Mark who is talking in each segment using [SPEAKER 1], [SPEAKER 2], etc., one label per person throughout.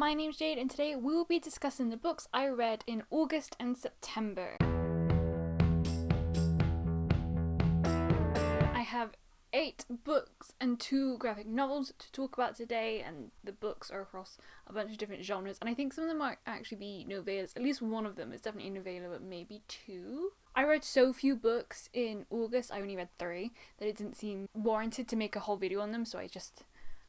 [SPEAKER 1] my name's Jade and today we will be discussing the books I read in August and September. I have 8 books and 2 graphic novels to talk about today, and the books are across a bunch of different genres, and I think some of them might actually be novellas. At least one of them is definitely a novella, but maybe 2. I read so few books in August, I only read 3, that it didn't seem warranted to make a whole video on them, so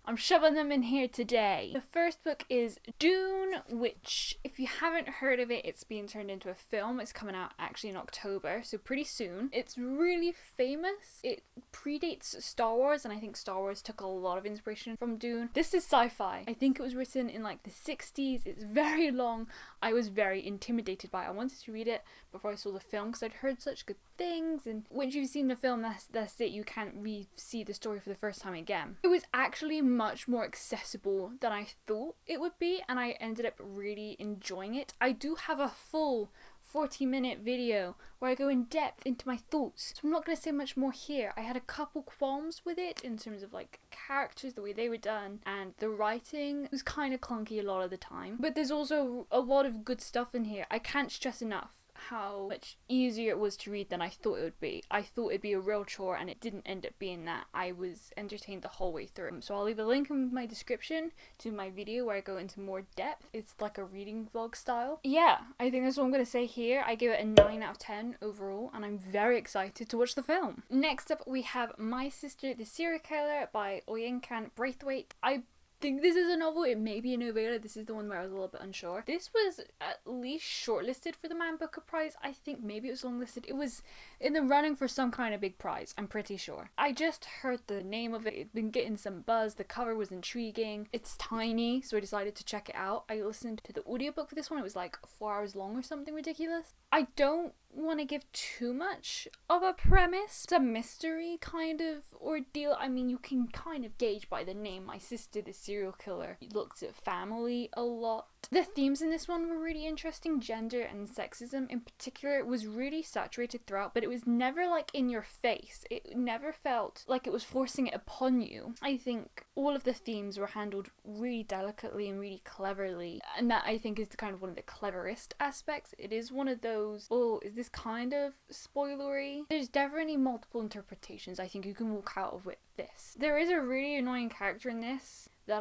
[SPEAKER 1] I'm shoving them in here today. The first book is Dune, which, if you haven't heard of it, it's being turned into a film. It's coming out actually in October, so pretty soon. It's really famous. It predates Star Wars, and I think Star Wars took a lot of inspiration from Dune. This is sci-fi. I think it was written in like the 60s. It's very long. I was very intimidated by it. I wanted to read it before I saw the film because I'd heard such good things, and once you've seen the film, that's it. You can't re-see the story for the first time again. It was actually much more accessible than I thought it would be, and I ended up really enjoying it. I do have a full 40-minute video where I go in depth into my thoughts, so I'm not going to say much more here. I had a couple qualms with it in terms of like characters, the way they were done, and the writing was kind of clunky a lot of the time, but there's also a lot of good stuff in here. I can't stress enough how much easier it was to read than I thought it would be. I thought it'd be a real chore, and it didn't end up being that. I was entertained the whole way through. So I'll leave a link in my description to my video where I go into more depth. It's like a reading vlog style. Yeah, I think that's what I'm going to say here. I give it a 9 out of 10 overall, and I'm very excited to watch the film. Next up, we have My Sister the Serial Killer by Oyinkan Braithwaite. I think this is a novel. It may be a novella. This is the one where I was a little bit unsure. This was at least shortlisted for the Man Booker Prize. I think maybe it was longlisted. It was in the running for some kind of big prize, I'm pretty sure. I just heard the name of it. It'd been getting some buzz. The cover was intriguing. It's tiny, so I decided to check it out. I listened to the audiobook for this one. It was like 4 hours long or something ridiculous. I don't want to give too much of a premise. It's a mystery kind of ordeal. I mean, you can kind of gauge by the name, My Sister the Serial Killer. It looks at family a lot. The themes in this one were really interesting. Gender and sexism in particular was really saturated throughout, but it was never like in your face. It never felt like it was forcing it upon you. I think all of the themes were handled really delicately and really cleverly, and that I think is kind of one of the cleverest aspects. It is one of those, oh, is this kind of spoilery? There's definitely multiple interpretations I think you can walk out of with this. There is a really annoying character in this that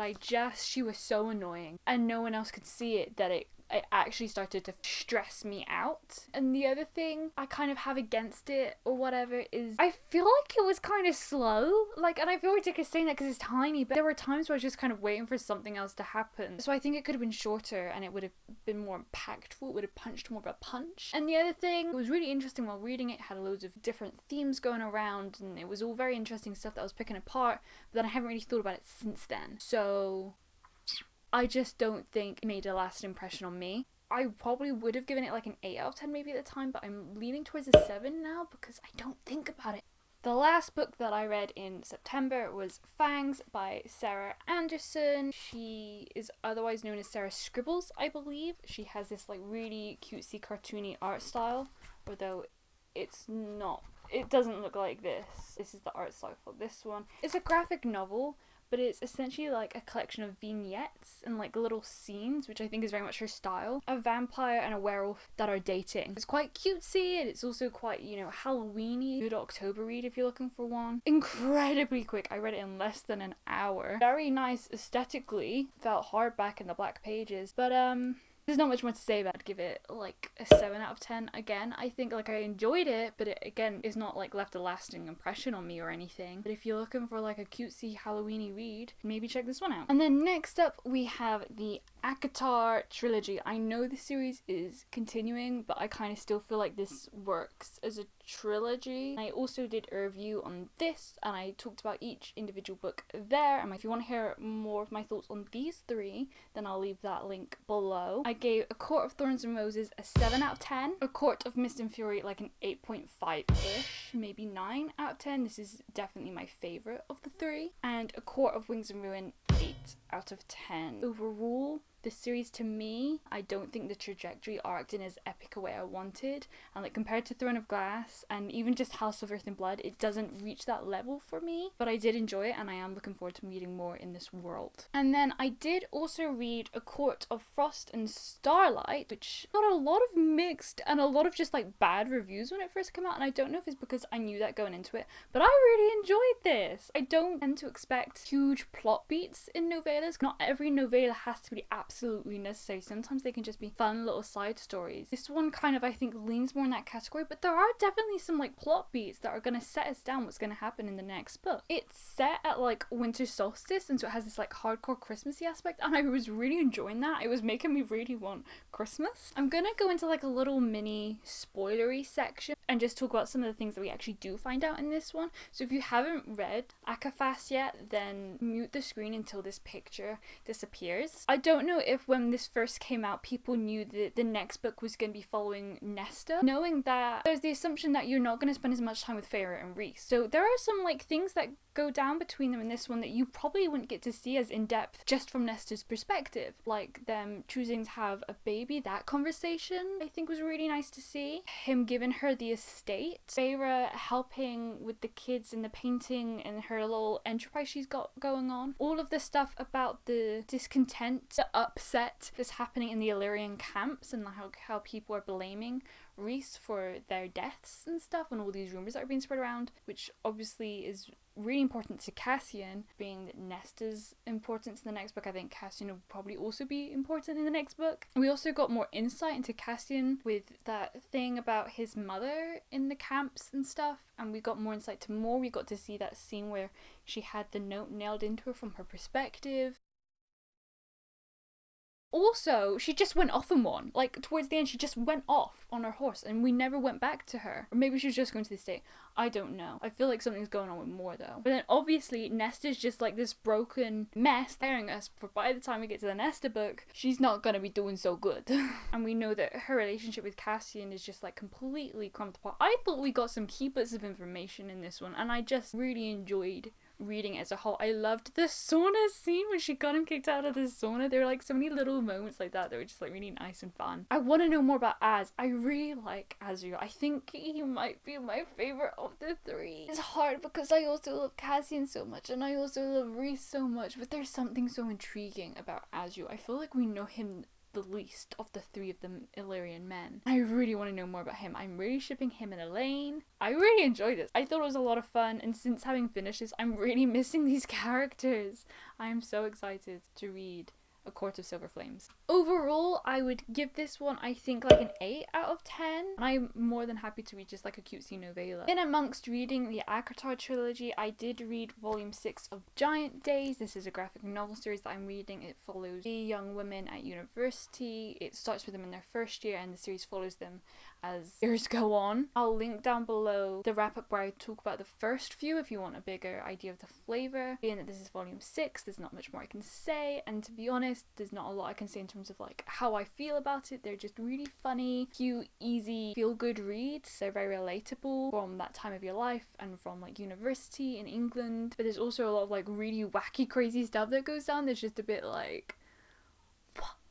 [SPEAKER 1] she was so annoying, and no one else could see it, that it actually started to stress me out. And the other thing I kind of have against it or whatever is I feel like it was kind of slow, like, and I feel ridiculous saying that because it's tiny, but there were times where I was just kind of waiting for something else to happen. So I think it could have been shorter and it would have been more impactful. It would have punched more of a punch. And the other thing, it was really interesting while reading it. It had loads of different themes going around, and it was all very interesting stuff that I was picking apart, but then I haven't really thought about it since then. So I just don't think it made a lasting impression on me. I probably would have given it like an 8 out of 10 maybe at the time, but I'm leaning towards a 7 now because I don't think about it. The last book that I read in September was Fangs by Sarah Anderson. She is otherwise known as Sarah Scribbles, I believe. She has this like really cutesy cartoony art style, although it's not. It doesn't look like this. This is the art style for this one. It's a graphic novel, but it's essentially like a collection of vignettes and like little scenes, which I think is very much her style. A vampire and a werewolf that are dating. It's quite cutesy, and it's also quite, you know, Halloween-y. Good October read if you're looking for one. Incredibly quick. I read it in less than an hour. Very nice aesthetically. Felt hardback in the black pages, but there's not much more to say about it. I'd give it like a 7 out of 10. Again, I think like I enjoyed it, but it again is not like left a lasting impression on me or anything. But if you're looking for like a cutesy Halloween-y read, maybe check this one out. And then next up we have the ACOTAR trilogy. I know the series is continuing, but I kind of still feel like this works as a trilogy. I also did a review on this, and I talked about each individual book there, and if you want to hear more of my thoughts on these 3, then I'll leave that link below. I gave A Court of Thorns and Roses a 7 out of 10. A Court of Mist and Fury like an 8.5-ish, maybe 9 out of 10. This is definitely my favourite of the 3. And A Court of Wings and Ruin, 8 out of 10. Overall, this series, to me, I don't think the trajectory arced in as epic a way I wanted. And like compared to Throne of Glass and even just House of Earth and Blood, it doesn't reach that level for me. But I did enjoy it, and I am looking forward to reading more in this world. And then I did also read A Court of Frost and Starlight, which got a lot of mixed and a lot of just like bad reviews when it first came out. And I don't know if it's because I knew that going into it, but I really enjoyed this. I don't tend to expect huge plot beats in novellas. Not every novella has to be absolutely necessary. Sometimes they can just be fun little side stories. This one kind of, I think, leans more in that category, but there are definitely some like plot beats that are going to set us down what's going to happen in the next book. It's set at like winter solstice, and so it has this like hardcore Christmassy aspect, and I was really enjoying that. It was making me really want Christmas. I'm gonna go into like a little mini spoilery section and just talk about some of the things that we actually do find out in this one. So if you haven't read AUG-SEPT yet, then mute the screen until this picture disappears. I don't know if when this first came out people knew that the next book was going to be following Nesta, knowing that there's the assumption that you're not going to spend as much time with Feyre and Rhys. So there are some like things that go down between them in this one that you probably wouldn't get to see as in depth just from Nesta's perspective, like them choosing to have a baby. That conversation I think was really nice to see. Him giving her the estate, Feyre helping with the kids and the painting and her little enterprise she's got going on, all of the stuff about the discontent, the upset that's happening in the Illyrian camps, and how people are blaming Rhys for their deaths and stuff, and all these rumours that are being spread around, which obviously is really important to Cassian. Being that Nesta's important in the next book, I think Cassian will probably also be important in the next book. We also got more insight into Cassian with that thing about his mother in the camps and stuff, and we got more insight to more. We got to see that scene where she had the note nailed into her from her perspective. Also, she just went off on one. Like, towards the end, she just went off on her horse and we never went back to her. Or maybe she was just going to the estate. I don't know. I feel like something's going on with more, though. But then, obviously, Nesta's just like this broken mess staring us. For by the time we get to the Nesta book, she's not going to be doing so good. And we know that her relationship with Cassian is just like completely crumbed apart. I thought we got some key bits of information in this one, and I just really enjoyed reading it as a whole. I loved the sauna scene when she got him kicked out of the sauna. There were like so many little moments like that were just like really nice and fun. I want to know more about Az. I really like Azriel. I think he might be my favorite of the three. It's hard because I also love Cassian so much and I also love Rhys so much, but there's something so intriguing about Azriel. I feel like we know him the least of the three of the Illyrian men. I really want to know more about him. I'm really shipping him and Elaine. I really enjoyed this. I thought it was a lot of fun, and since having finished this, I'm really missing these characters. I am so excited to read A Court of Silver Flames. Overall, I would give this one, I think, like an 8 out of 10. And I'm more than happy to read just like a cutesy novella. In amongst reading the ACOTAR trilogy, I did read volume 6 of Giant Days. This is a graphic novel series that I'm reading. It follows 3 young women at university. It starts with them in their first year, and the series follows them as years go on. I'll link down below the wrap up where I talk about the first few if you want a bigger idea of the flavour. Being that this is volume 6, there's not much more I can say, and to be honest, there's not a lot I can say in terms of like how I feel about it. They're just really funny, cute, easy, feel good reads. They're very relatable from that time of your life and from like university in England, but there's also a lot of like really wacky crazy stuff that goes down. There's just a bit like,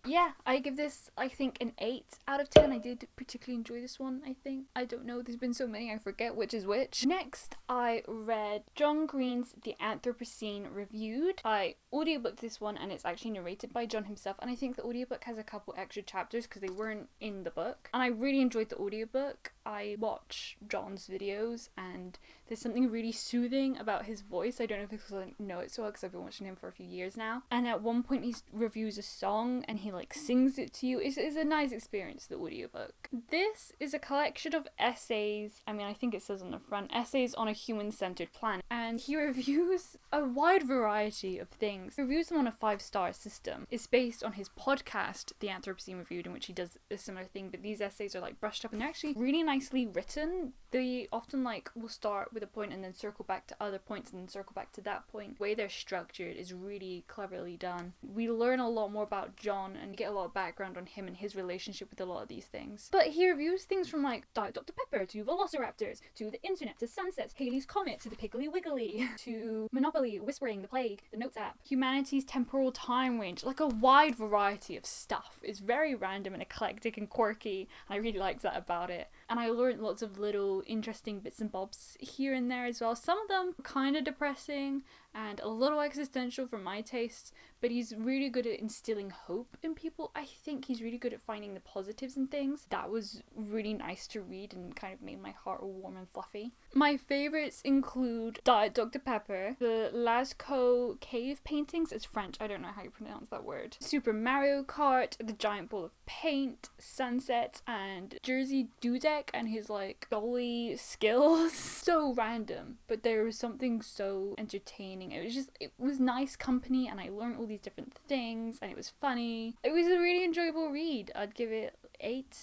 [SPEAKER 1] yeah, I give this, I think, an 8 out of 10. I did particularly enjoy this one, I think. I don't know, there's been so many, I forget which is which. Next, I read John Green's The Anthropocene Reviewed. I audiobooked this one, and it's actually narrated by John himself, and I think the audiobook has a couple extra chapters because they weren't in the book. And I really enjoyed the audiobook. I watch John's videos, and there's something really soothing about his voice. I don't know if it's because I know it so well because I've been watching him for a few years now. And at one point he reviews a song and he like sings it to you. It's a nice experience, the audiobook. This is a collection of essays. I mean, I think it says on the front, essays on a human-centered planet. And he reviews a wide variety of things. He reviews them on a 5-star system. It's based on his podcast, The Anthropocene Reviewed, in which he does a similar thing, but these essays are like brushed up and they're actually really nicely written. They often like will start with a point and then circle back to other points and then circle back to that point. The way they're structured is really cleverly done. We learn a lot more about John and get a lot of background on him and his relationship with a lot of these things. But he reviews things from like Diet Dr. Pepper to Velociraptors to the internet to sunsets, Halley's Comet to the Piggly Wiggly to Monopoly, Whispering, the Plague, the Notes app, humanity's temporal time range, like a wide variety of stuff. It's very random and eclectic and quirky, and I really liked that about it. And I learned lots of little interesting bits and bobs here and there as well. Some of them kind of depressing and a little existential for my tastes, but he's really good at instilling hope in people. I think he's really good at finding the positives in things. That was really nice to read and kind of made my heart all warm and fluffy. My favourites include Diet Dr. Pepper, the Lascaux cave paintings, it's French, I don't know how you pronounce that word, Super Mario Kart, the giant ball of paint, sunsets, and Jersey Dudek and his like dolly skills. So random, but there was something so entertaining. It was nice company, and I learned all these different things, and it was funny. It was a really enjoyable read. I'd give it 8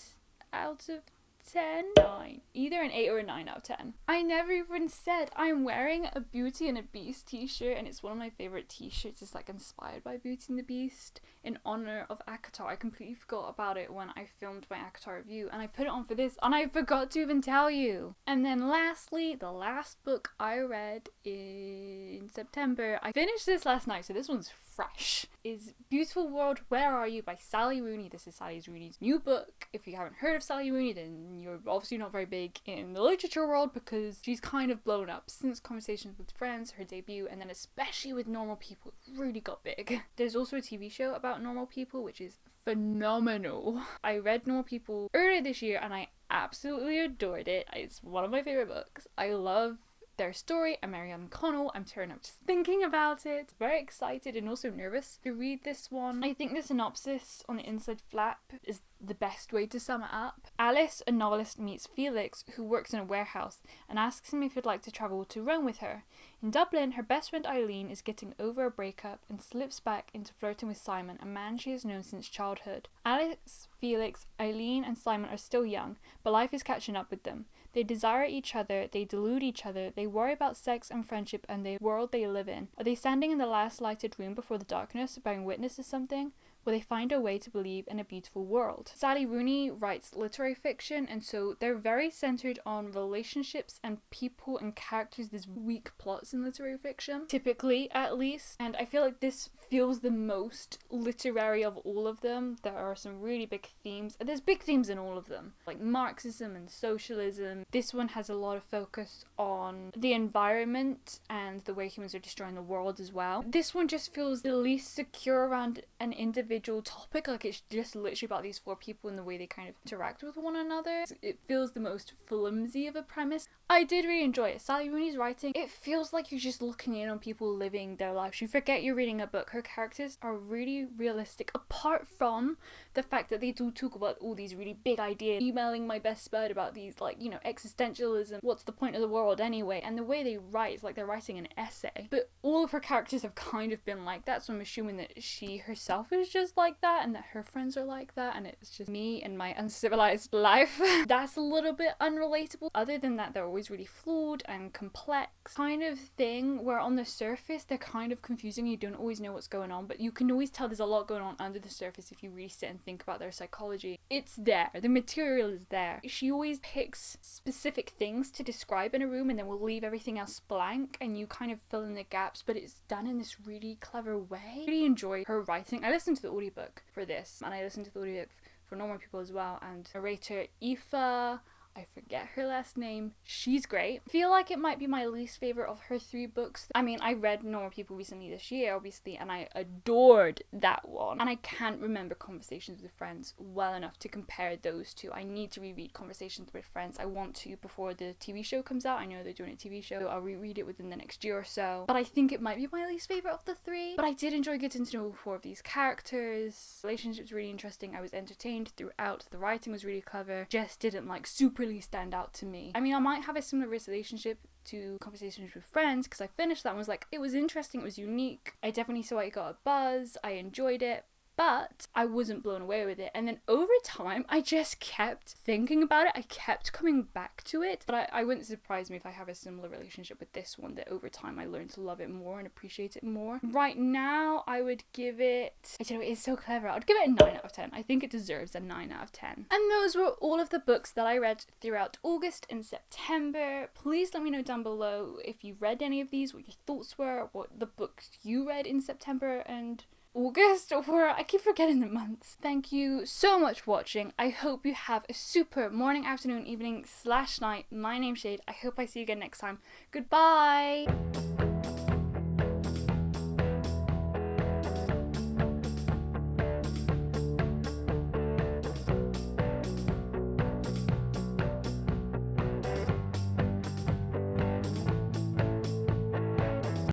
[SPEAKER 1] out of 10? 9. Either an 8 or a 9 out of 10. I never even said I'm wearing a Beauty and the Beast t-shirt, and it's one of my favourite t-shirts. It's like inspired by Beauty and the Beast in honour of ACOTAR. I completely forgot about it when I filmed my ACOTAR review, and I put it on for this, and I forgot to even tell you. And then lastly, the last book I read in September, I finished this last night, so this one's fresh, is Beautiful World, Where Are You by Sally Rooney. This is Sally Rooney's new book. If you haven't heard of Sally Rooney, then you're obviously not very big in the literature world, because she's kind of blown up since Conversations with Friends, her debut, and then especially with Normal People, it really got big. There's also a TV show about Normal People, which is phenomenal. I read Normal People earlier this year, and I absolutely adored it. It's one of my favourite books. I love their story. I'm Marianne Connell. I'm tearing up just thinking about it. Very excited and also nervous to read this one. I think the synopsis on the inside flap is the best way to sum it up. Alice, a novelist, meets Felix, who works in a warehouse, and asks him if he'd like to travel to Rome with her. In Dublin, her best friend Eileen is getting over a breakup and slips back into flirting with Simon, a man she has known since childhood. Alice, Felix, Eileen and Simon are still young, but life is catching up with them. They desire each other, they delude each other, they worry about sex and friendship and the world they live in. Are they standing in the last lighted room before the darkness, bearing witness to something? Will they find a way to believe in a beautiful world? Sally Rooney writes literary fiction, and so they're very centered on relationships and people and characters. There's weak plots in literary fiction, typically at least, and I feel like this feels the most literary of all of them. There are some really big themes. There's big themes in all of them, like Marxism and socialism. This one has a lot of focus on the environment and the way humans are destroying the world as well. This one just feels the least secure around an individual topic. Like, it's just literally about these 4 people and the way they kind of interact with one another. It feels the most flimsy of a premise. I did really enjoy it. Sally Rooney's writing, it feels like you're just looking in on people living their lives. You forget you're reading a book. Her characters are really realistic, apart from the fact that they do talk about all these really big ideas. Emailing my best bud about these, like, you know, existentialism, what's the point of the world anyway, and the way they write is like they're writing an essay. But all of her characters have kind of been like that, so I'm assuming that she herself is just like that and that her friends are like that, and it's just me and my uncivilized life. That's a little bit unrelatable. Other than that, they're always really flawed and complex kind of thing, where on the surface they're kind of confusing. You don't always know what's going on, but you can always tell there's a lot going on under the surface if you really sit and think about their psychology. It's there. The material is there. She always picks specific things to describe in a room and then will leave everything else blank, and you kind of fill in the gaps, but it's done in this really clever way. I really enjoy her writing. I listened to the audiobook for this, and I listened to the audiobook for Normal People as well, and narrator Aoife, I forget her last name, she's great. I feel like it might be my least favourite of her 3 books. I mean, I read Normal People recently this year, obviously, and I adored that one. And I can't remember Conversations with Friends well enough to compare those two. I need to reread Conversations with Friends. I want to before the TV show comes out. I know they're doing a TV show, so I'll reread it within the next year or so. But I think it might be my least favourite of the 3. But I did enjoy getting to know 4 of these characters. Relationships really interesting. I was entertained throughout. The writing was really clever. Just didn't like superly stand out to me. I mean, I might have a similar relationship to Conversations with Friends, because I finished that and was like, it was interesting, it was unique. I definitely saw it got a buzz, I enjoyed it, but I wasn't blown away with it. And then over time, I just kept thinking about it. I kept coming back to it. But I wouldn't surprise me if I have a similar relationship with this one, that over time I learned to love it more and appreciate it more. Right now, I would give it, I don't know, it's so clever. I'd give it a 9 out of 10. I think it deserves a 9 out of 10. And those were all of the books that I read throughout August and September. Please let me know down below if you read any of these, what your thoughts were, what the books you read in September and August, or I keep forgetting the months. Thank you so much for watching. I hope you have a super morning, afternoon, evening / night. My name's Shade. I hope I see you again next time. Goodbye!